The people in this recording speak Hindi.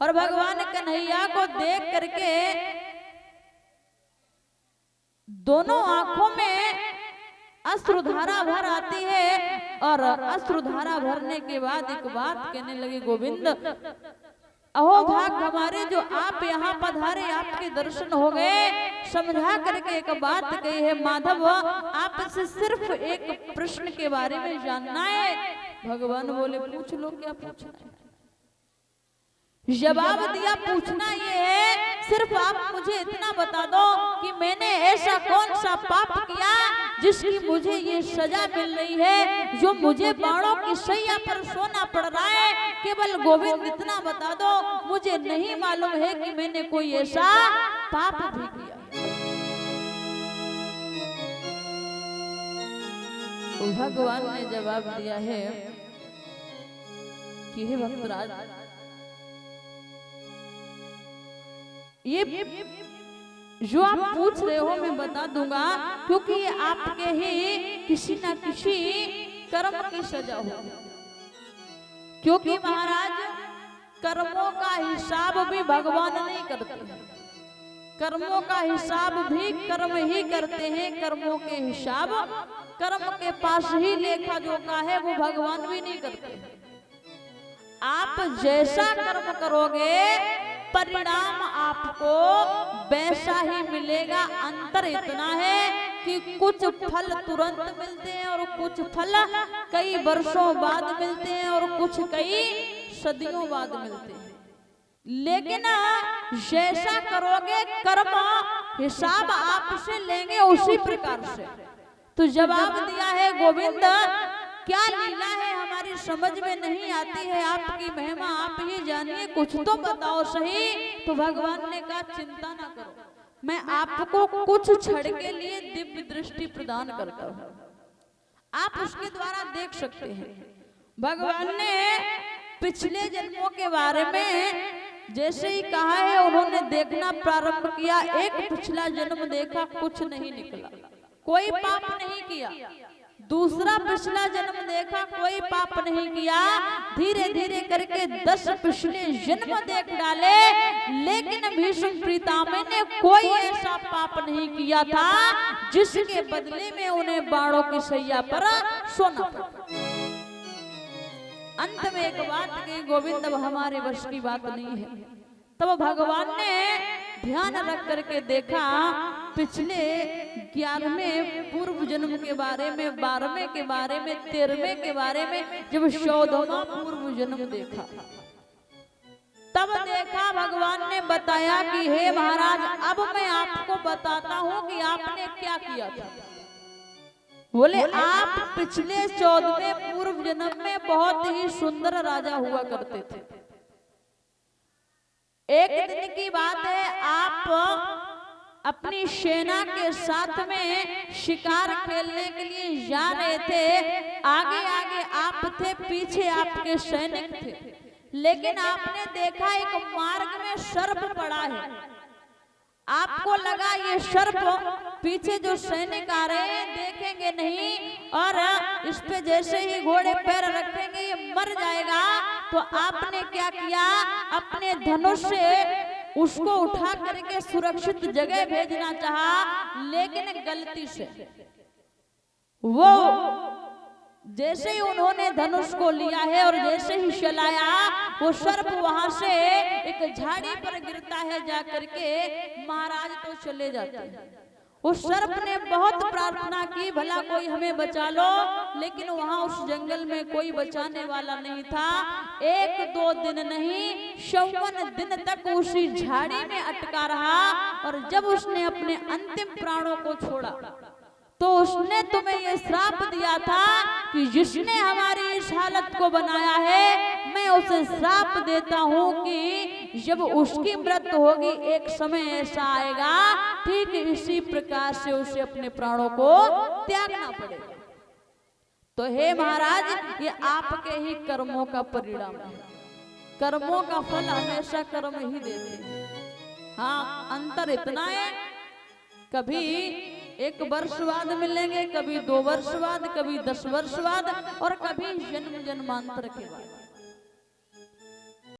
और भगवान कन्हैया को देख करके दोनों आंखों में अश्रुधारा भर आती है और अश्रुधारा भरने के बाद एक बात कहने लगे, गोविंद अहो भाग हमारे जो आप यहाँ पधारे, आपके दर्शन हो गए। समझा करके एक बात कही है, माधव आपसे सिर्फ एक प्रश्न के बारे में जानना है। भगवान बोले पूछ लो, क्या पूछना है? जवाब दिया, पूछना ये है सिर्फ आप मुझे इतना बता दो कि मैंने ऐसा कौन सा पाप किया जिसकी मुझे ये सजा मिल रही है, जो मुझे बाणों की सैया पर सोना पड़ रहा है। केवल गोविंद इतना बता दो, मुझे नहीं मालूम है कि मैंने कोई ऐसा पाप भी किया। तो भगवान ने जवाब दिया है कि हे भक्तराज, ये जो आप पूछ रहे हो मैं बता दूंगा, क्योंकि ये आपके ही किसी न किसी कर्म की सजा हो। क्योंकि महाराज कर्मों का हिसाब भी भगवान नहीं करते, कर्मों का हिसाब भी कर्म ही करते हैं। कर्मों के हिसाब कर्म के पास ही लेखा जोखा है, वो भगवान भी नहीं करते। आप जैसा कर्म करोगे परिणाम आपको वैसा ही मिलेगा। अंतर इतना है कि कुछ फल तुरंत मिलते हैं और कुछ फल कई वर्षों बाद मिलते हैं और कुछ कई सदियों बाद मिलते हैं। लेकिन जैसा करोगे कर्म हिसाब आपसे लेंगे उसी प्रकार से। तो जवाब दिया है, गोविंद क्या लीला है हमारी समझ में नहीं आती है, आपकी महिमा आप ही जानिए, कुछ तो बताओ सही। तो भगवान ने कहा चिंता ना करो, मैं आपको कुछ क्षण के लिए दिव्य दृष्टि प्रदान करता हूँ, आप उसके द्वारा देख सकते हैं। भगवान ने पिछले जन्मों के बारे में जैसे ही कहा है, उन्होंने देखना प्रारंभ किया। एक पिछला जन्म देखा, कुछ नहीं निकला, कोई पाप नहीं किया। दूसरा पिछला जन्म देखा, कोई पाप नहीं किया। धीरे धीरे करके 10 पिछले जन्म देख डाले, लेकिन भीष्म पितामह ने कोई ऐसा पाप नहीं किया था जिसके बदले में उन्हें बाणों की सैया पर सोना पड़ा। अंत में एक बात कही, गोविंद अब हमारे वश की बात नहीं है। तब भगवान ने ध्यान रख करके देखा, पिछले 11वें पूर्व जन्म के बारे में, 12वें के बारे में, 13वें के बारे में, जब 14वां पूर्व जन्म देखा, तब देखा भगवान ने बताया कि हे महाराज, अब मैं आपको बताता हूँ कि आपने क्या किया था। बोले आप पिछले 14वें पूर्व जन्म में बहुत ही सुंदर राजा हुआ करते थे। एक दिन की बात है, आप अपनी सेना के साथ में शिकार खेलने के लिए जा रहे थे। आगे आगे आप थे, पीछे आपके सैनिक थे। लेकिन आपने देखा एक मार्ग में सर्प पड़ा है। आपको लगा ये सर्प, पीछे जो सैनिक आ रहे हैं देखेंगे नहीं, और इस पे जैसे ही घोड़े पैर रखेंगे ये मर जाएगा। तो आपने क्या किया, अपने धनुष से उसको उठा करके सुरक्षित जगह भेजना चाहा, लेकिन गलती से वो जैसे ही उन्होंने धनुष को लिया है और जैसे ही चलाया, वो सर्प वहां से एक झाड़ी पर गिरता है, जा करके महाराज तो चले जाते हैं। उस सर्प ने बहुत प्रार्थना की, भला कोई हमें बचा लो, लेकिन वहां उस जंगल में कोई बचाने वाला नहीं था। 1-2 दिन नहीं, 54 दिन तक उसी झाड़ी में अटका रहा। और जब उसने अपने अंतिम प्राणों को छोड़ा, तो उसने तुम्हें ये श्राप दिया था कि जिसने हमारी इस हालत को बनाया है, मैं उसे श्राप देता हूँ कि जब उसकी मृत्यु होगी, एक समय ऐसा आएगा ठीक इसी प्रकार से उसे अपने प्राणों को त्यागना पड़ेगा। तो हे महाराज, ये आपके ही कर्मों का परिणाम है। कर्मों का फल हमेशा कर्म ही देते हैं। हाँ, अंतर इतना है, कभी 1 वर्ष बाद मिलेंगे, कभी 2 वर्ष बाद, कभी 10 वर्ष बाद, और कभी जन्म जन्मांतर के बाद।